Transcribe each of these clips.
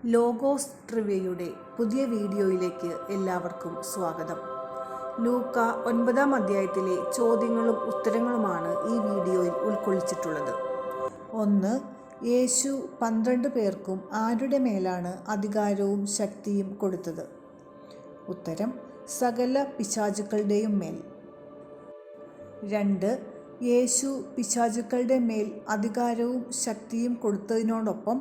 Logos ട്രിവിയയുടെ പുതിയ വീഡിയോയിലേക്ക് എല്ലാവർക്കും സ്വാഗതം. ലൂക്ക 9-ാം അധ്യായത്തിലെ ചോദ്യങ്ങളും ഉത്തരങ്ങളുമാണ് ഈ വീഡിയോയിൽ ഉൾക്കൊള്ളിച്ചിട്ടുള്ളത്. 1. യേശു 12 പേർക്കും ആരുടെ മേലാണ് അധികാരവും ശക്തിയും കൊടുത്തത്? ഉത്തരം: സകല പിശാചുക്കളുടെയും മേൽ. 2. യേശു പിശാചുക്കളുടെ മേൽ അധികാരവും ശക്തിയും കൊടുത്തതിനോടൊപ്പം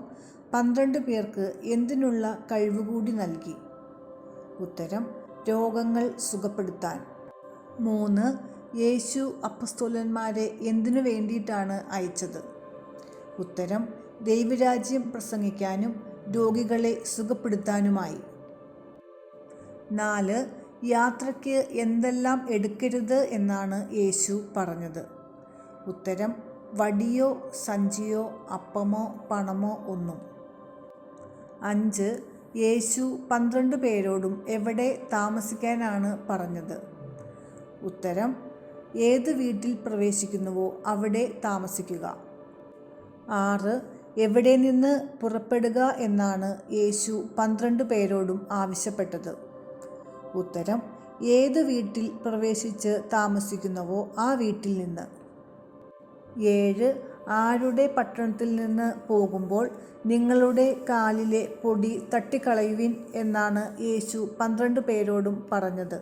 12 പേർക്ക് എന്തിനുള്ള കഴിവുകൂടി നൽകി? ഉത്തരം: രോഗങ്ങൾ സുഖപ്പെടുത്താൻ. 3. യേശു അപ്പസ്തോലന്മാരെ എന്തിനു വേണ്ടിയിട്ടാണ് അയച്ചത്? ഉത്തരം: ദൈവരാജ്യം പ്രസംഗിക്കാനും രോഗികളെ സുഖപ്പെടുത്താനുമായി. 4. യാത്രയ്ക്ക് എന്തെല്ലാം എടുക്കരുത് എന്നാണ് യേശു പറഞ്ഞത്? ഉത്തരം: വടിയോ സഞ്ചിയോ അപ്പമോ പണമോ ഒന്നും. 5. യേശു 12 പേരോടും എവിടെ താമസിക്കാനാണ് പറഞ്ഞത്? ഉത്തരം: ഏത് വീട്ടിൽ പ്രവേശിക്കുന്നുവോ അവിടെ താമസിക്കുക. 6. എവിടെ നിന്ന് പുറപ്പെടുക എന്നാണ് യേശു 12 പേരോടും ആവശ്യപ്പെട്ടത്? ഉത്തരം: ഏത് വീട്ടിൽ പ്രവേശിച്ച് താമസിക്കുന്നുവോ ആ വീട്ടിൽ നിന്ന്. 7. ആരുടെ പട്ടണത്തിൽ നിന്ന് പോകുമ്പോൾ നിങ്ങളുടെ കാലിലെ പൊടി തട്ടിക്കളയുവിൻ എന്നാണ് യേശു 12 പേരോടും പറഞ്ഞത്?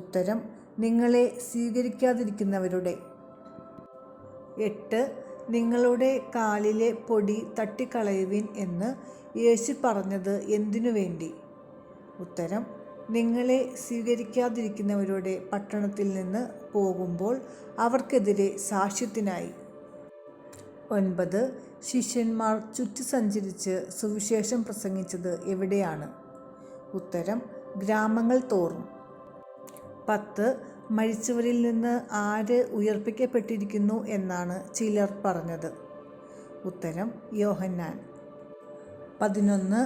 ഉത്തരം: നിങ്ങളെ സ്വീകരിക്കാതിരിക്കുന്നവരുടെ. 8. നിങ്ങളുടെ കാലിലെ പൊടി തട്ടിക്കളയുവിൻ എന്ന് യേശു പറഞ്ഞത് എന്തിനു വേണ്ടി? ഉത്തരം: നിങ്ങളെ സ്വീകരിക്കാതിരിക്കുന്നവരുടെ പട്ടണത്തിൽ നിന്ന് പോകുമ്പോൾ അവർക്കെതിരെ സാക്ഷ്യത്തിനായി. 9. ശിഷ്യന്മാർ ചുറ്റി സഞ്ചരിച്ച് സുവിശേഷം പ്രസംഗിച്ചത് എവിടെയാണ്? ഉത്തരം: ഗ്രാമങ്ങൾ തോറും. 10. മരിച്ചവരിൽ നിന്ന് ആര് ഉയർപ്പിക്കപ്പെട്ടിരിക്കുന്നു എന്നാണ് ചിലർ പറഞ്ഞത്? ഉത്തരം: യോഹന്നാൻ. 11.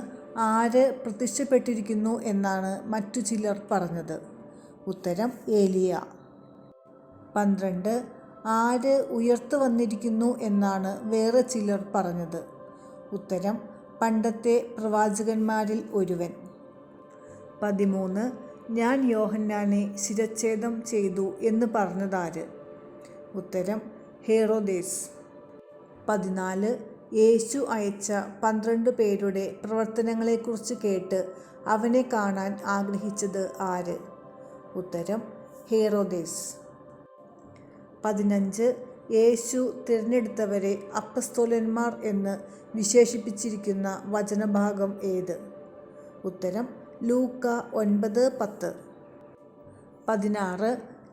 ആര് പ്രത്യക്ഷപ്പെട്ടിരിക്കുന്നു എന്നാണ് മറ്റു ചിലർ പറഞ്ഞത്? ഉത്തരം: ഏലിയ. 12. ആര് ഉയർത്തു വന്നിരിക്കുന്നു എന്നാണ് വേറെ ചിലർ പറഞ്ഞത്? ഉത്തരം: പണ്ടത്തെ പ്രവാചകന്മാരിൽ ഒരുവൻ. 13. ഞാൻ യോഹന്നാനെ ശിരച്ഛേദം ചെയ്തു എന്ന് പറഞ്ഞതാര്? ഉത്തരം: ഹെറോദേസ്. 14. യേശു അയച്ച 12 പേരുടെ പ്രവർത്തനങ്ങളെക്കുറിച്ച് കേട്ട് അവനെ കാണാൻ ആഗ്രഹിച്ചത് ആര്? ഉത്തരം: ഹെറോദേസ്. 15. യേശു തിരഞ്ഞെടുത്തവരെ അപ്പസ്തോലന്മാർ എന്ന് വിശേഷിപ്പിച്ചിരിക്കുന്ന വചനഭാഗം ഏത്? ഉത്തരം: ലൂക്ക 9:10. 16.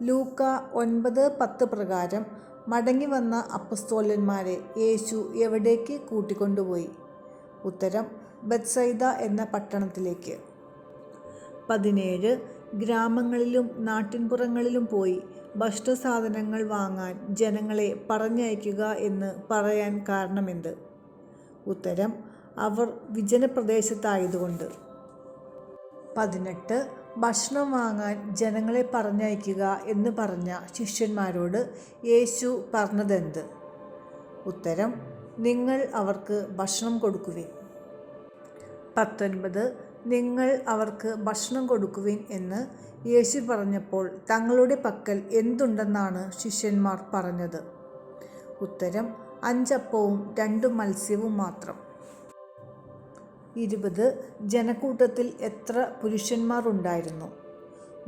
ലൂക്ക 9:10 പ്രകാരം മടങ്ങി വന്ന അപ്പസ്തോലന്മാരെ യേശു എവിടേക്ക് കൂട്ടിക്കൊണ്ടുപോയി? ഉത്തരം: ബെത്സൈദ എന്ന പട്ടണത്തിലേക്ക്. 17. ഗ്രാമങ്ങളിലും നാട്ടിൻപുറങ്ങളിലും പോയി ഭക്ഷണസാധനങ്ങൾ വാങ്ങാൻ ജനങ്ങളെ പറഞ്ഞയക്കുക എന്ന് പറയാൻ കാരണമെന്ത്? ഉത്തരം: അവർ വിജനപ്രദേശത്തായതുകൊണ്ട്. 18. ഭക്ഷണം വാങ്ങാൻ ജനങ്ങളെ പറഞ്ഞയക്കുക എന്ന് പറഞ്ഞ ശിഷ്യന്മാരോട് യേശു പറഞ്ഞതെന്ത്? ഉത്തരം: നിങ്ങൾ അവർക്ക് ഭക്ഷണം കൊടുക്കുവിൻ. 19. നിങ്ങൾ അവർക്ക് ഭക്ഷണം കൊടുക്കുവിൻ എന്ന് യേശു പറഞ്ഞപ്പോൾ തങ്ങളുടെ പക്കൽ എന്തുണ്ടെന്നാണ് ശിഷ്യന്മാർ പറഞ്ഞത്? ഉത്തരം: 5 അപ്പവും 2 മത്സ്യവും മാത്രം. 20. ജനക്കൂട്ടത്തിൽ എത്ര പുരുഷന്മാർ ഉണ്ടായിരുന്നു?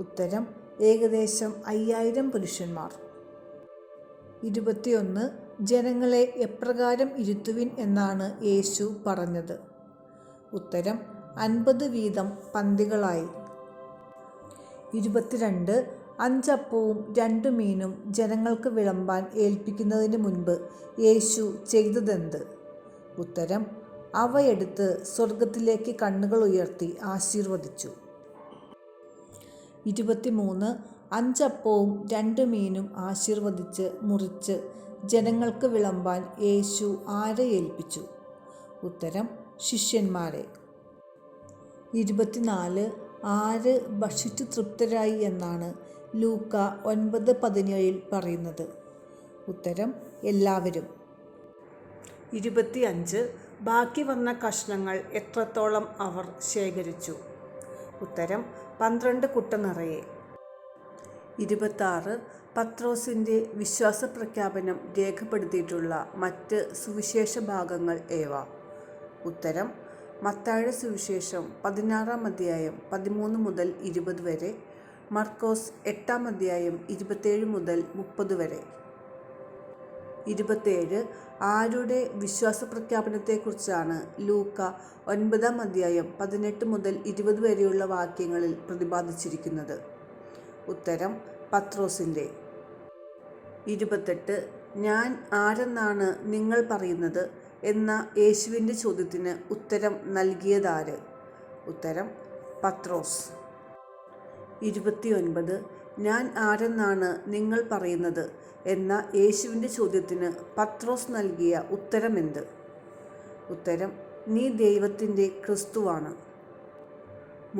ഉത്തരം: ഏകദേശം 5000 പുരുഷന്മാർ. 21. ജനങ്ങളെ എപ്രകാരം ഇരുത്തുവിൻ എന്നാണ് യേശു പറഞ്ഞത്? ഉത്തരം: 50 വീതം പന്തികളായി. 22. 5 അപ്പവും 2 മീനും ജനങ്ങൾക്ക് വിളമ്പാൻ ഏൽപ്പിക്കുന്നതിന് മുൻപ് യേശു ചെയ്തതെന്ത്? ഉത്തരം: അവയെടുത്ത് സ്വർഗത്തിലേക്ക് കണ്ണുകൾ ഉയർത്തി ആശീർവദിച്ചു. 23. 5 അപ്പവും 2 മീനും ആശീർവദിച്ച് മുറിച്ച് ജനങ്ങൾക്ക് വിളമ്പാൻ യേശു ആരെ ഏൽപ്പിച്ചു? ഉത്തരം: ശിഷ്യന്മാരെ. 24. ആര് ഭക്ഷിച്ചു തൃപ്തരായി എന്നാണ് ലൂക്ക 9:17 പറയുന്നത്? ഉത്തരം: എല്ലാവരും. 25. ബാക്കി വന്ന കഷ്ണങ്ങൾ എത്രത്തോളം അവർ ശേഖരിച്ചു? ഉത്തരം 12 കുട്ട നിറയെ. 26. പത്രോസിൻ്റെ വിശ്വാസപ്രഖ്യാപനം രേഖപ്പെടുത്തിയിട്ടുള്ള മറ്റ് സുവിശേഷ ഭാഗങ്ങൾ ഏവ? ഉത്തരം മത്തായിയുടെ സുവിശേഷം 16-ാം അധ്യായം 13 മുതൽ 20 വരെ, മർക്കോസ് 8-ാം അധ്യായം 27 മുതൽ 30 വരെ. 27. ആരുടെ വിശ്വാസപ്രഖ്യാപനത്തെക്കുറിച്ചാണ് ലൂക്ക 9-ാം അധ്യായം 18 മുതൽ 20 വരെയുള്ള വാക്യങ്ങളിൽ പ്രതിപാദിച്ചിരിക്കുന്നത്? ഉത്തരം പത്രോസിൻ്റെ. 28. ഞാൻ ആരെന്നാണ് നിങ്ങൾ പറയുന്നത് എന്ന യേശുവിൻ്റെ ചോദ്യത്തിന് ഉത്തരം നൽകിയതാര്? ഉത്തരം പത്രോസ്. 29. ഞാൻ ആരെന്നാണ് നിങ്ങൾ പറയുന്നത് എന്ന യേശുവിൻ്റെ ചോദ്യത്തിന് പത്രോസ് നൽകിയ ഉത്തരമെന്ത്? ഉത്തരം നീ ദൈവത്തിൻ്റെ ക്രിസ്തുവാണ്.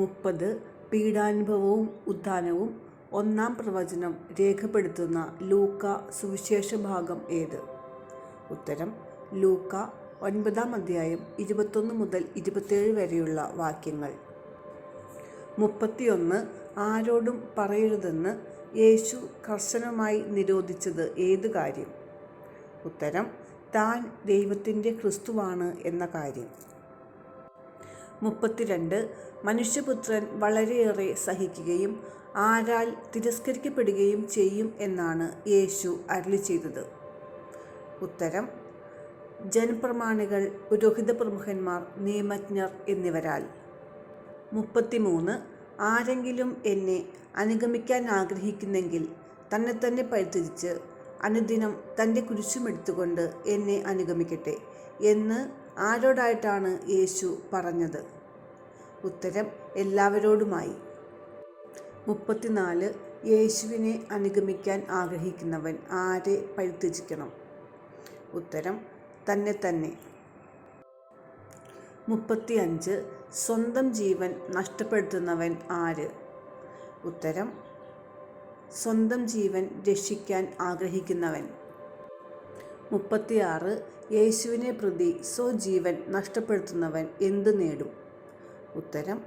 30. പീഡാനുഭവവും ഉത്ഥാനവും 1-ാം പ്രവചനം രേഖപ്പെടുത്തുന്ന ലൂക്ക സുവിശേഷ ഭാഗം ഏത്? ഉത്തരം ലൂക്ക 9-ാം അധ്യായം 21 മുതൽ 27 വരെയുള്ള വാക്യങ്ങൾ. 31. ആരോടും പറയരുതെന്ന് യേശു കർശനമായി നിരോധിച്ചത് ഏത് കാര്യം? ഉത്തരം താൻ ദൈവത്തിൻ്റെ ക്രിസ്തുവാണ് എന്ന കാര്യം. 32. മനുഷ്യപുത്രൻ വളരെയേറെ സഹിക്കുകയും ആരാൽ തിരസ്കരിക്കപ്പെടുകയും ചെയ്യും എന്നാണ് യേശു അരുളിച്ചെയ്തത്? ഉത്തരം ജനപ്രമാണികൾ, പുരോഹിത പ്രമുഖന്മാർ, നിയമജ്ഞർ എന്നിവരാൽ. 33. ആരെങ്കിലും എന്നെ അനുഗമിക്കാൻ ആഗ്രഹിക്കുന്നെങ്കിൽ തന്നെ പരിത്യജിച്ച് അനുദിനം തൻ്റെ കുരിശുമെടുത്തുകൊണ്ട് എന്നെ അനുഗമിക്കട്ടെ എന്ന് ആരോടായിട്ടാണ് യേശു പറഞ്ഞത്? ഉത്തരം എല്ലാവരോടുമായി. 34. യേശുവിനെ അനുഗമിക്കാൻ ആഗ്രഹിക്കുന്നവൻ ആരെ പരിത്യജിക്കണം? ഉത്തരം തന്നെ. 35. സ്വന്തം ജീവൻ നഷ്ടപ്പെടുത്തുന്നവൻ ആര്? ഉത്തരം സ്വന്തം ജീവൻ രക്ഷിക്കാൻ ആഗ്രഹിക്കുന്നവൻ. 36. യേശുവിനെ പ്രതി സ്വജീവൻ നഷ്ടപ്പെടുത്തുന്നവൻ എന്തു നേടും? ഉത്തരം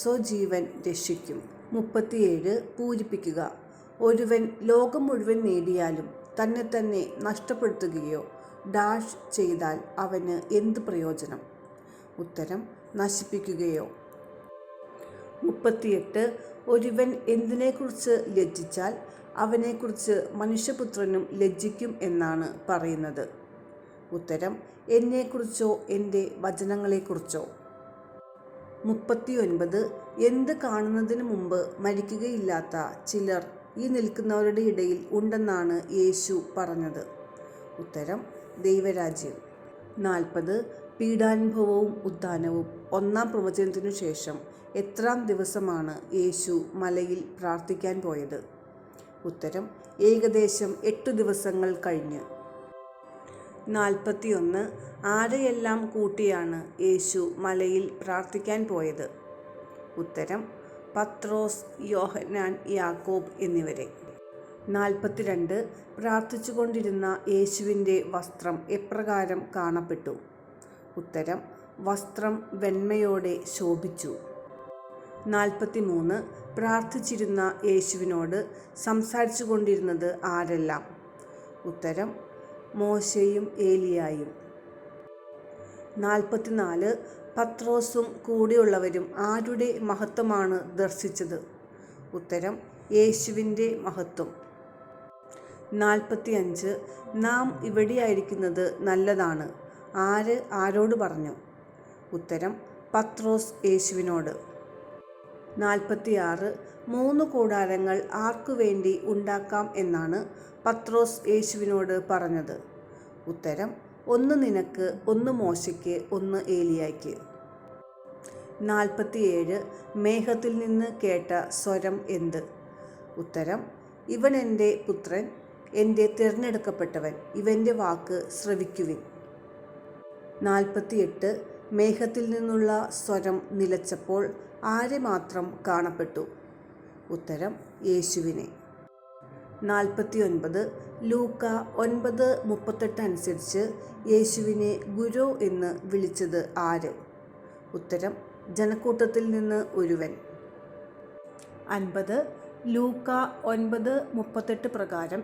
സ്വജീവൻ രക്ഷിക്കും. 37. പൂരിപ്പിക്കുക. ഒരുവൻ ലോകം മുഴുവൻ നേടിയാലും തന്നെ നഷ്ടപ്പെടുത്തുകയോ ഡാഷ് ചെയ്താൽ അവന് എന്ത് പ്രയോജനം? ഉത്തരം നശിപ്പിക്കുകയോ. 38. ഒരുവൻ എന്തിനെക്കുറിച്ച് ലജ്ജിച്ചാൽ അവനെക്കുറിച്ച് മനുഷ്യപുത്രനും ലജ്ജിക്കും എന്നാണ് പറയുന്നത്? ഉത്തരം എന്നെക്കുറിച്ചോ എൻ്റെ വചനങ്ങളെക്കുറിച്ചോ. 39. എന്ത് കാണുന്നതിന് മുമ്പ് മരിക്കുകയില്ലാത്ത ചിലർ ഈ നിൽക്കുന്നവരുടെ ഇടയിൽ ഉണ്ടെന്നാണ് യേശു പറഞ്ഞത്? ഉത്തരം ദൈവരാജ്യം. 40. പീഡാനുഭവവും ഉത്ഥാനവും 1-ാം പ്രവചനത്തിനു ശേഷം എത്രാം ദിവസമാണ് യേശു മലയിൽ പ്രാർത്ഥിക്കാൻ പോയത്? ഉത്തരം ഏകദേശം 8 ദിവസങ്ങൾ കഴിഞ്ഞ്. 41. ആരെയെല്ലാം കൂട്ടിയാണ് യേശു മലയിൽ പ്രാർത്ഥിക്കാൻ പോയത്? ഉത്തരം പത്രോസ്, യോഹന്നാൻ, യാക്കോബ് എന്നിവരെ. 42. പ്രാർത്ഥിച്ചുകൊണ്ടിരുന്ന യേശുവിൻ്റെ വസ്ത്രം എപ്രകാരം കാണപ്പെട്ടു? ഉത്തരം വസ്ത്രം വെണ്മയോടെ ശോഭിച്ചു. 43. പ്രാർത്ഥിച്ചിരുന്ന യേശുവിനോട് സംസാരിച്ചു കൊണ്ടിരുന്നത് ആരെല്ലാം? ഉത്തരം മോശയും ഏലിയായും. 44. പത്രോസും കൂടെയുള്ളവരും ആരുടെ മഹത്വമാണ് ദർശിച്ചത്? ഉത്തരം യേശുവിൻ്റെ മഹത്വം. 45. നാം ഇവിടെയായിരിക്കുന്നത് നല്ലതാണ്, ആര് ആരോട് പറഞ്ഞു? ഉത്തരം പത്രോസ് യേശുവിനോട്. 46. 3 കൂടാരങ്ങൾ ആർക്കുവേണ്ടി ഉണ്ടാക്കാം എന്നാണ് പത്രോസ് യേശുവിനോട് പറഞ്ഞത്? ഉത്തരം 1 നിനക്ക്, 1 മോശയ്ക്ക്, 1 ഏലിയായ്ക്ക്. 47. മേഘത്തിൽ നിന്ന് കേട്ട സ്വരം എന്ത്? ഉത്തരം ഇവൻ എൻ്റെ പുത്രൻ, എൻ്റെ തിരഞ്ഞെടുക്കപ്പെട്ടവൻ, ഇവൻ്റെ വാക്ക് ശ്രവിക്കുവിൻ. 48. മേഘത്തിൽ നിന്നുള്ള സ്വരം നിലച്ചപ്പോൾ ആരെ മാത്രം കാണപ്പെട്ടു? ഉത്തരം യേശുവിനെ. 49. ലൂക്ക 9:38 അനുസരിച്ച് യേശുവിനെ ഗുരു എന്ന് വിളിച്ചത് ആര്? ഉത്തരം ജനക്കൂട്ടത്തിൽ നിന്ന് ഒരുവൻ. 50. ലൂക്ക 9:38 പ്രകാരം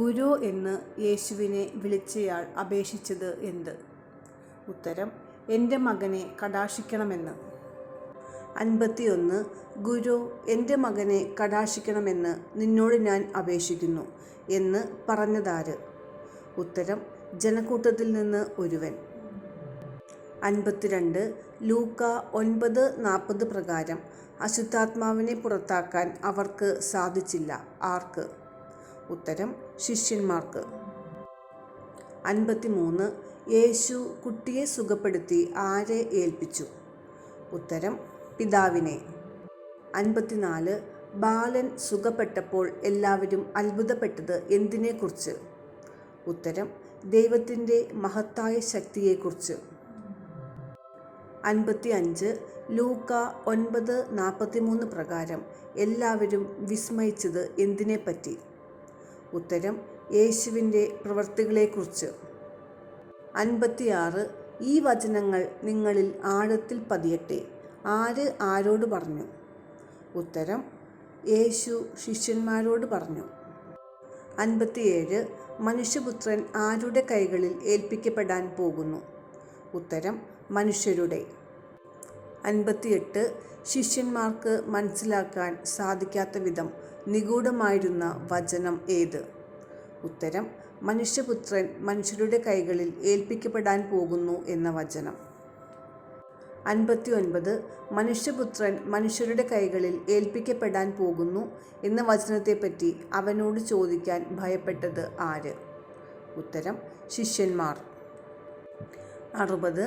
ഗുരു എന്ന് യേശുവിനെ വിളിച്ചയാൾ അപേക്ഷിച്ചത് എന്ത്? ഉത്തരം എൻ്റെ മകനെ കടാക്ഷിക്കണമെന്ന്. 51. ഗുരു, എൻ്റെ മകനെ കടാക്ഷിക്കണമെന്ന് നിന്നോട് ഞാൻ അപേക്ഷിക്കുന്നു എന്ന് പറഞ്ഞതാര്? ഉത്തരം ജനക്കൂട്ടത്തിൽ നിന്ന് ഒരുവൻ. 52. ലൂക്ക 9:40 പ്രകാരം അശുദ്ധാത്മാവിനെ പുറത്താക്കാൻ അവർക്ക് സാധിച്ചില്ല. ആർക്ക്? ഉത്തരം ശിഷ്യന്മാർക്ക്. 53. യേശു കുട്ടിയെ സുഖപ്പെടുത്തി ആരെ ഏൽപ്പിച്ചു? ഉത്തരം പിതാവിനെ. 54. ബാലൻ സുഖപ്പെട്ടപ്പോൾ എല്ലാവരും അത്ഭുതപ്പെട്ടത് എന്തിനെക്കുറിച്ച്? ഉത്തരം ദൈവത്തിൻ്റെ മഹത്തായ ശക്തിയെക്കുറിച്ച്. 55. ലൂക്ക 9:43 പ്രകാരം എല്ലാവരും വിസ്മയിച്ചത് എന്തിനെപ്പറ്റി? ഉത്തരം യേശുവിൻ്റെ പ്രവൃത്തികളെക്കുറിച്ച്. 56. ഈ വചനങ്ങൾ നിങ്ങളിൽ ആഴത്തിൽ പതിയട്ടെ. ആര് ആരോട് പറഞ്ഞു? ഉത്തരം യേശു ശിഷ്യന്മാരോട് പറഞ്ഞു. 57. മനുഷ്യപുത്രൻ ആരുടെ കൈകളിൽ ഏൽപ്പിക്കപ്പെടാൻ പോകുന്നു? ഉത്തരം മനുഷ്യരുടെ. 58. ശിഷ്യന്മാർക്ക് മനസ്സിലാക്കാൻ സാധിക്കാത്ത വിധം നിഗൂഢമായിരുന്ന വചനം ഏത്? ഉത്തരം മനുഷ്യപുത്രൻ മനുഷ്യരുടെ കൈകളിൽ ഏൽപ്പിക്കപ്പെടാൻ പോകുന്നു എന്ന വചനം. 59. മനുഷ്യപുത്രൻ മനുഷ്യരുടെ കൈകളിൽ ഏൽപ്പിക്കപ്പെടാൻ പോകുന്നു എന്ന വചനത്തെപ്പറ്റി അവനോട് ചോദിക്കാൻ ഭയപ്പെട്ടത് ആര്? ഉത്തരം ശിഷ്യന്മാർ. 60.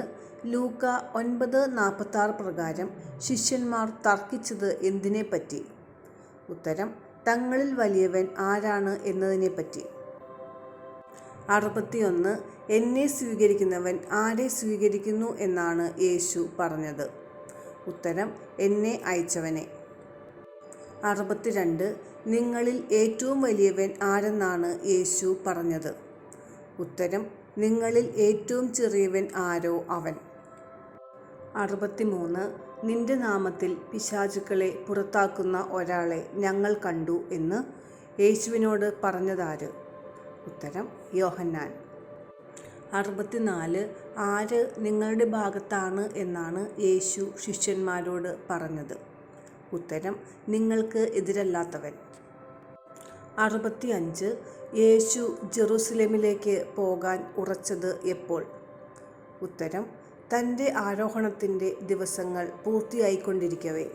ലൂക്ക 9:46 പ്രകാരം ശിഷ്യന്മാർ തർക്കിച്ചത് എന്തിനെപ്പറ്റി? ഉത്തരം തങ്ങളിൽ വലിയവൻ ആരാണ് എന്നതിനെപ്പറ്റി. 61. എന്നെ സ്വീകരിക്കുന്നവൻ ആരെ സ്വീകരിക്കുന്നു എന്നാണ് യേശു പറഞ്ഞത്? ഉത്തരം എന്നെ അയച്ചവനെ. 62. നിങ്ങളിൽ ഏറ്റവും വലിയവൻ ആരെന്നാണ് യേശു പറഞ്ഞത്? ഉത്തരം നിങ്ങളിൽ ഏറ്റവും ചെറിയവൻ ആരോ അവൻ. 63. നിന്റെ നാമത്തിൽ പിശാചുക്കളെ പുറത്താക്കുന്ന ഒരാളെ ഞങ്ങൾ കണ്ടു എന്ന് യേശുവിനോട് പറഞ്ഞതാര്? ഉത്തരം യോഹന്നാൻ. 64. ആര് നിങ്ങളുടെ ഭാഗത്താണ് എന്നാണ് യേശു ശിഷ്യന്മാരോട് പറഞ്ഞത്? ഉത്തരം നിങ്ങൾക്ക് എതിരല്ലാത്തവൻ. 65. യേശു ജെറുസലേമിലേക്ക് പോകാൻ ഉറച്ചത് എപ്പോൾ? ഉത്തരം തൻ്റെ ആരോഹണത്തിൻ്റെ ദിവസങ്ങൾ പൂർത്തിയായിക്കൊണ്ടിരിക്കവേ.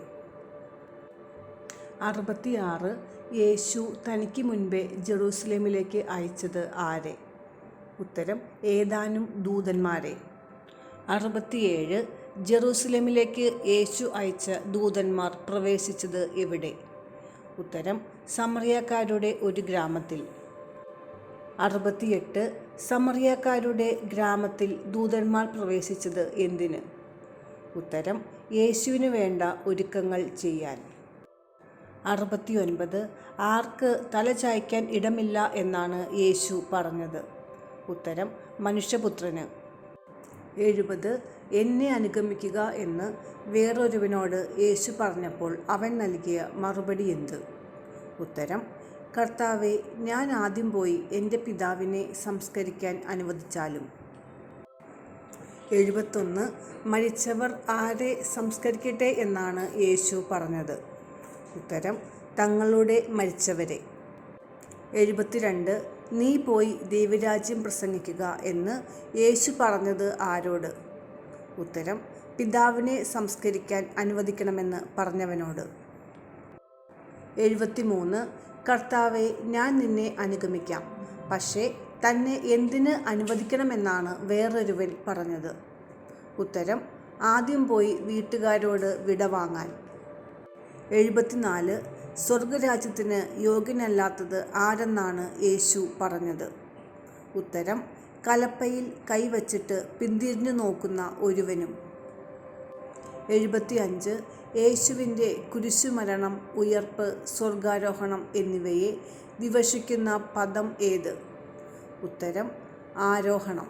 66. യേശു തനിക്ക് മുൻപേ ജെറുസലേമിലേക്ക് അയച്ചത് ആരെ? ഉത്തരം ഏതാനും ദൂതന്മാരെ. 67. ജെറുസലേമിലേക്ക് യേശു അയച്ച ദൂതന്മാർ പ്രവേശിച്ചത് എവിടെ? ഉത്തരം സമറിയക്കാരുടെ ഒരു ഗ്രാമത്തിൽ. 68. സമറിയക്കാരുടെ ഗ്രാമത്തിൽ ദൂതന്മാർ പ്രവേശിച്ചത് എന്തിന്? ഉത്തരം യേശുവിന് വേണ്ട ഒരുക്കങ്ങൾ ചെയ്യാൻ. 69. ആർക്ക് തല ചായ്ക്കാൻ ഇടമില്ല എന്നാണ് യേശു പറഞ്ഞത്? ഉത്തരം മനുഷ്യപുത്രന്. 70. എന്നെ അനുഗമിക്കുക എന്ന് വേറൊരുവനോട് യേശു പറഞ്ഞപ്പോൾ അവൻ നൽകിയ മറുപടി എന്ത്? ഉത്തരം കർത്താവേ, ഞാൻ ആദ്യം പോയി എൻ്റെ പിതാവിനെ സംസ്കരിക്കാൻ അനുവദിച്ചാലും. 71. മരിച്ചവർ ആരെ സംസ്കരിക്കട്ടെ എന്നാണ് യേശു പറഞ്ഞത്? ഉത്തരം തങ്ങളുടെ മരിച്ചവരെ. 72. നീ പോയി ദൈവരാജ്യം പ്രസംഗിക്കുക എന്ന് യേശു പറഞ്ഞത് ആരോട്? ഉത്തരം പിതാവിനെ സംസ്കരിക്കാൻ അനുവദിക്കണമെന്ന് പറഞ്ഞവനോട്. 73. കർത്താവെ, ഞാൻ നിന്നെ അനുഗമിക്കാം, പക്ഷേ തന്നെ എന്തിന് അനുവദിക്കണമെന്നാണ് വേറൊരുവൻ പറഞ്ഞത്? ഉത്തരം ആദ്യം പോയി വീട്ടുകാരോട് വിട വാങ്ങാൻ. 74. സ്വർഗരാജ്യത്തിന് യോഗ്യനല്ലാത്തത് ആരെന്നാണ് യേശു പറഞ്ഞത്? ഉത്തരം കലപ്പയിൽ കൈവച്ചിട്ട് പിന്തിരിഞ്ഞു നോക്കുന്ന ഒരുവനും. 75. യേശുവിൻ്റെ കുരിശുമരണം, ഉയർപ്പ്, സ്വർഗാരോഹണം എന്നിവയെ വിവക്ഷിക്കുന്ന പദം ഏത്? ഉത്തരം ആരോഹണം.